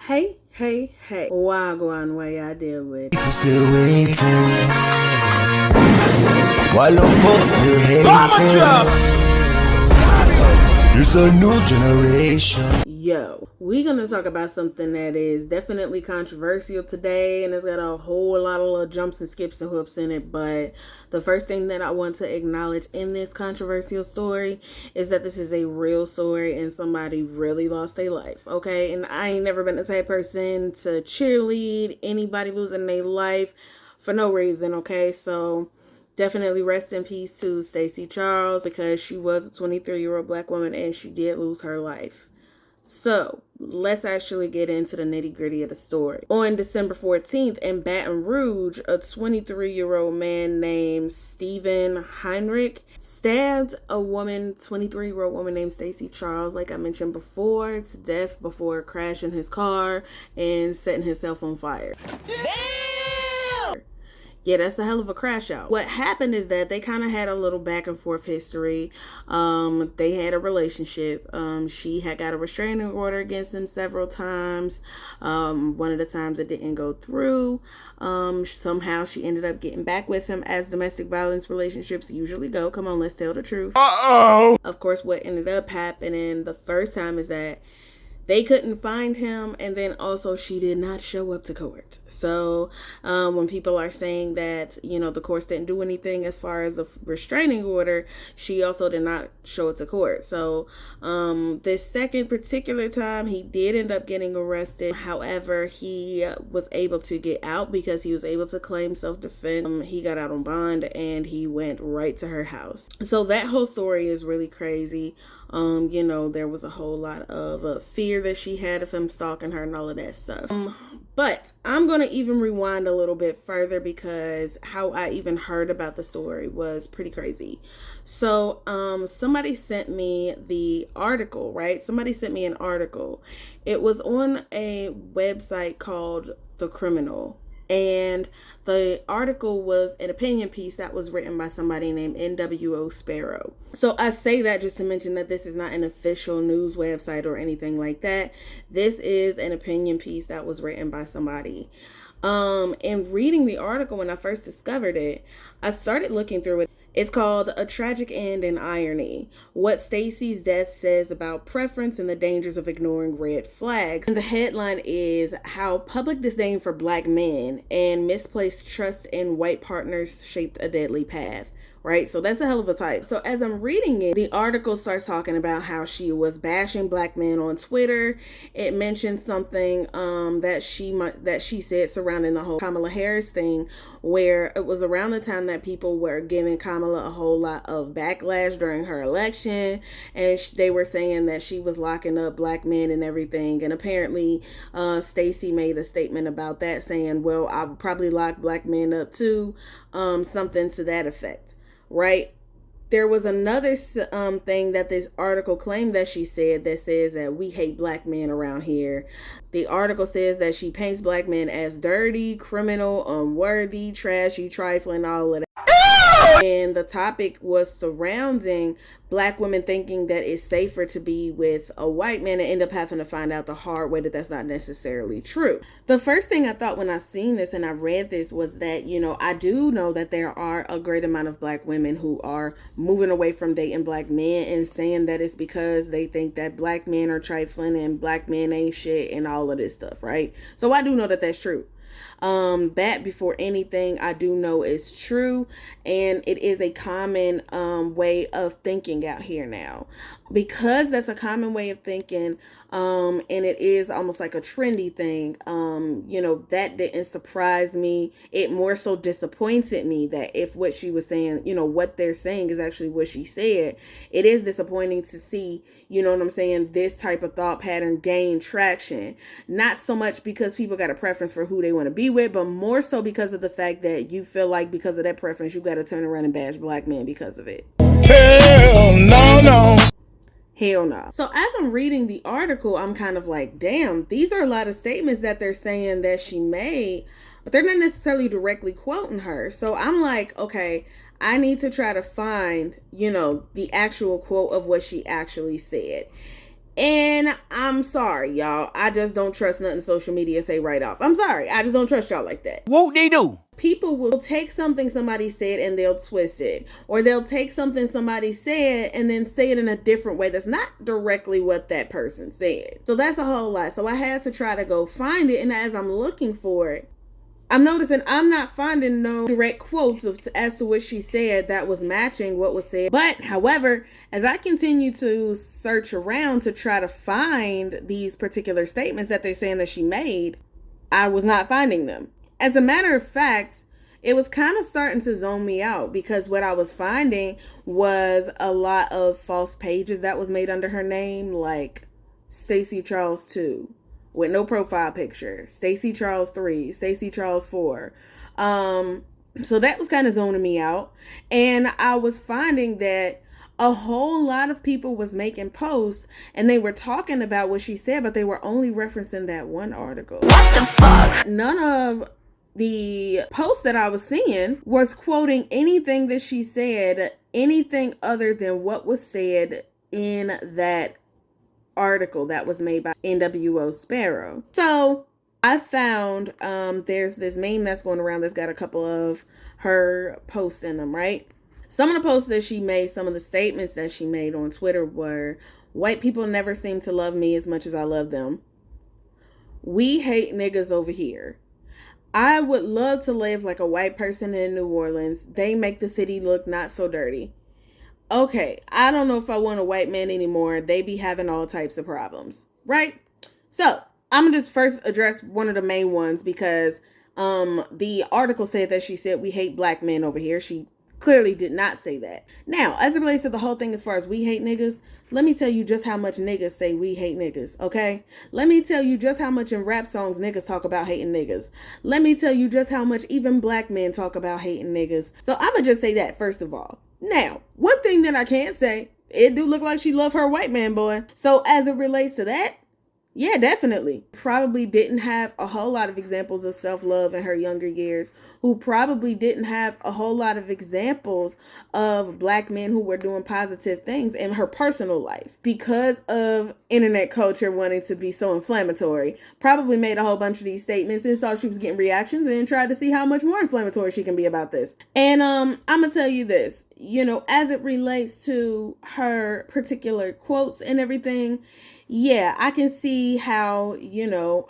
Hey. Wagwan, why I deal with? People still waiting. While the folks still hating. It's a new generation. Yo, we gonna talk about something that is definitely controversial today, and it's got a whole lot of little jumps and skips and hoops in it. But the first thing that I want to acknowledge in this controversial story is that this is a real story and somebody really lost their life, okay? And I ain't never been the type person to cheerlead anybody losing their life for no reason, okay? So definitely rest in peace to Stasy Charles, because she was a 23-year-old black woman and she did lose her life. So let's actually get into the nitty gritty of the story. On December 14th in Baton Rouge, a 23-year-old man named Stephen Heinrich stabbed a 23-year-old woman named Stasy Charles, like I mentioned before, to death before crashing his car and setting himself on fire. Damn! Yeah, that's a hell of a crash out. What happened is that they kind of had a little back and forth history. They had a relationship. She had got a restraining order against him several times. One of the times it didn't go through. Somehow she ended up getting back with him, as domestic violence relationships usually go. Come on, let's tell the truth. Uh-oh. Of course, what ended up happening the first time is that they couldn't find him, and then also she did not show up to court. So when people are saying that, the courts didn't do anything as far as the restraining order, she also did not show up to court. So this second particular time, he did end up getting arrested. However, he was able to get out because he was able to claim self-defense. He got out on bond and he went right to her house. So that whole story is really crazy. There was a whole lot of fear that she had of him stalking her and all of that stuff. But I'm going to even rewind a little bit further, because how I even heard about the story was pretty crazy. So somebody sent me the article, right? Somebody sent me an article. It was on a website called The Criminal. And the article was an opinion piece that was written by somebody named NWO Sparrow. So I say that just to mention that this is not an official news website or anything like that. This is an opinion piece that was written by somebody. And reading the article, when I first discovered it, I started looking through it. It's called A Tragic End in Irony: What Stacy's Death Says About Preference and the Dangers of Ignoring Red Flags. And the headline is How Public Disdain for Black Men and Misplaced Trust in White Partners Shaped a Deadly Path. Right? So that's a hell of a title. So as I'm reading it, the article starts talking about how she was bashing black men on Twitter. It mentioned something that she said surrounding the whole Kamala Harris thing, where it was around the time that people were giving Kamala a whole lot of backlash during her election, and they were saying that she was locking up black men and everything. And apparently Stacey made a statement about that, saying, well, I would probably lock black men up too, something to that effect. Right? There was another thing that this article claimed that she said, that says that we hate black men around here. The article says that she paints black men as dirty, criminal, unworthy, trashy, trifling, all of that. And the topic was surrounding black women thinking that it's safer to be with a white man and end up having to find out the hard way that that's not necessarily true. The first thing I thought when I seen this and I read this was that, I do know that there are a great amount of black women who are moving away from dating black men and saying that it's because they think that black men are trifling and black men ain't shit and all of this stuff, right? So I do know that that's true. That before anything, I do know is true, and it is a common way of thinking out here now. Because that's a common way of thinking, and it is almost like a trendy thing, that didn't surprise me. It more so disappointed me that if what she was saying, what they're saying is actually what she said. It is disappointing to see, this type of thought pattern gain traction. Not so much because people got a preference for who they want to be with, but more so because of the fact that you feel like because of that preference, you got to turn around and bash black men because of it. Hell no. So as I'm reading the article, I'm kind of like, damn, these are a lot of statements that they're saying that she made, but they're not necessarily directly quoting her. So I'm like, okay, I need to try to find, the actual quote of what she actually said. And I'm sorry, y'all. I just don't trust nothing social media say right off. I'm sorry. I just don't trust y'all like that. Won't they do? People will take something somebody said and they'll twist it. Or they'll take something somebody said and then say it in a different way that's not directly what that person said. So that's a whole lot. So I had to try to go find it. And as I'm looking for it, I'm noticing I'm not finding no direct quotes as to what she said that was matching what was said. But, however, as I continue to search around to try to find these particular statements that they're saying that she made, I was not finding them. As a matter of fact, it was kind of starting to zone me out because what I was finding was a lot of false pages that was made under her name, like Stasy Charles 2. With no profile picture, Stasy Charles 3, Stasy Charles 4. So that was kind of zoning me out. And I was finding that a whole lot of people was making posts and they were talking about what she said, but they were only referencing that one article. What the fuck? None of the posts that I was seeing was quoting anything that she said, anything other than what was said in that article that was made by NWO Sparrow. So I found there's this meme that's going around that's got a couple of her posts in them, right? Some of the posts that she made, some of the statements that she made on Twitter were, white people never seem to love me as much as I love them. We hate niggas over here. I would love to live like a white person in New Orleans. They make the city look not so dirty. Okay, I don't know if I want a white man anymore. They be having all types of problems, right? So I'm gonna just first address one of the main ones because the article said that she said we hate black men over here. She clearly did not say that. Now, as it relates to the whole thing as far as we hate niggas, let me tell you just how much niggas say we hate niggas, okay? Let me tell you just how much in rap songs niggas talk about hating niggas. Let me tell you just how much even black men talk about hating niggas. So I'm gonna just say that first of all. Now, one thing that I can say, it do look like she loved her white man boy. So as it relates to that, yeah, definitely. Probably didn't have a whole lot of examples of self-love in her younger years, who probably didn't have a whole lot of examples of black men who were doing positive things in her personal life. Because of internet culture wanting to be so inflammatory, probably made a whole bunch of these statements and saw she was getting reactions and tried to see how much more inflammatory she can be about this. And I'm going to tell you this, as it relates to her particular quotes and everything, yeah, I can see how,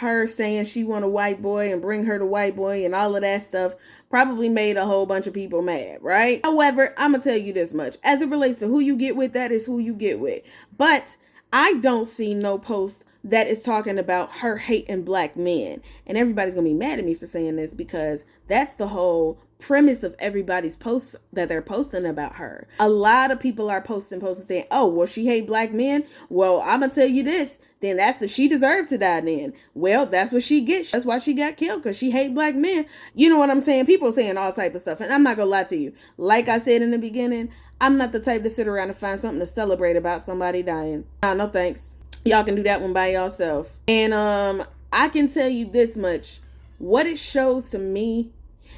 her saying she want a white boy and bring her to white boy and all of that stuff probably made a whole bunch of people mad, right? However, I'm going to tell you this much. As it relates to who you get with, that is who you get with. But I don't see no post that is talking about her hating black men. And everybody's going to be mad at me for saying this because that's the whole premise of everybody's posts that they're posting about her. A lot of people are posting saying, oh, well, she hate black men. Well, I'm gonna tell you this, then she deserved to die then. Well, that's what she gets. That's why she got killed, because she hate black men. You know what I'm saying? People saying all type of stuff. And I'm not gonna lie to you. Like I said in the beginning, I'm not the type to sit around and find something to celebrate about somebody dying. No thanks. Y'all can do that one by yourself. And I can tell you this much. What it shows to me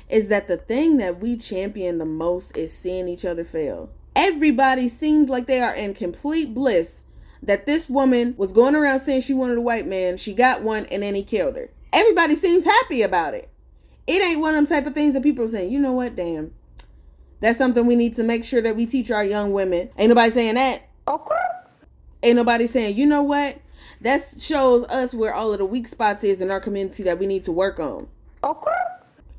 is that the thing that we champion the most is seeing each other fail. Everybody seems like they are in complete bliss that this woman was going around saying she wanted a white man, she got one, and then he killed her. Everybody seems happy about it. It ain't one of them type of things that people are saying, you know what, damn. That's something we need to make sure that we teach our young women. Ain't nobody saying that. Okay. Ain't nobody saying, you know what? That shows us where all of the weak spots is in our community that we need to work on. Okay.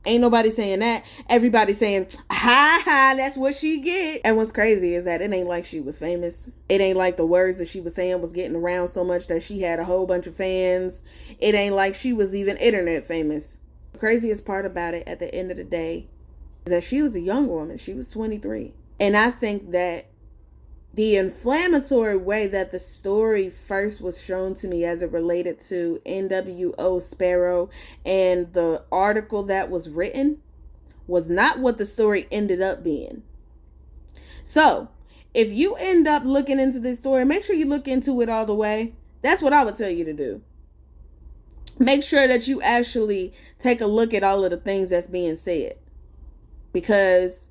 Ain't nobody saying that. Everybody saying, ha, that's what she get. And what's crazy is that it ain't like she was famous. It ain't like the words that she was saying was getting around so much that she had a whole bunch of fans. It ain't like she was even internet famous. The craziest part about it at the end of the day is that she was a young woman. She was 23. And I think that the inflammatory way that the story first was shown to me as it related to NWO Sparrow and the article that was written was not what the story ended up being. So, if you end up looking into this story, make sure you look into it all the way. That's what I would tell you to do. Make sure that you actually take a look at all of the things that's being said. Because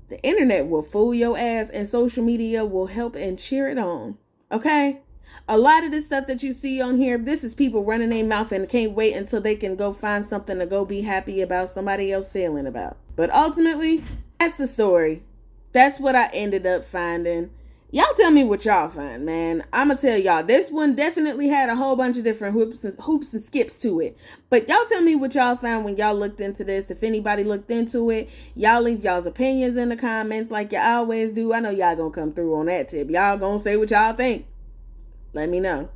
the internet will fool your ass and social media will help and cheer it on. Okay? A lot of this stuff that you see on here, this is people running their mouth and can't wait until they can go find something to go be happy about somebody else feeling about. But ultimately, that's the story. That's what I ended up finding. Y'all tell me what y'all find, man. I'ma tell y'all, this one definitely had a whole bunch of different hoops and skips to it. But y'all tell me what y'all found when y'all looked into this. If anybody looked into it, y'all leave y'all's opinions in the comments like you always do. I know y'all gonna come through on that tip. Y'all gonna say what y'all think. Let me know.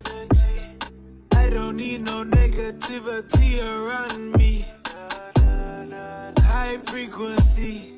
I don't need no negativity around me. High frequency.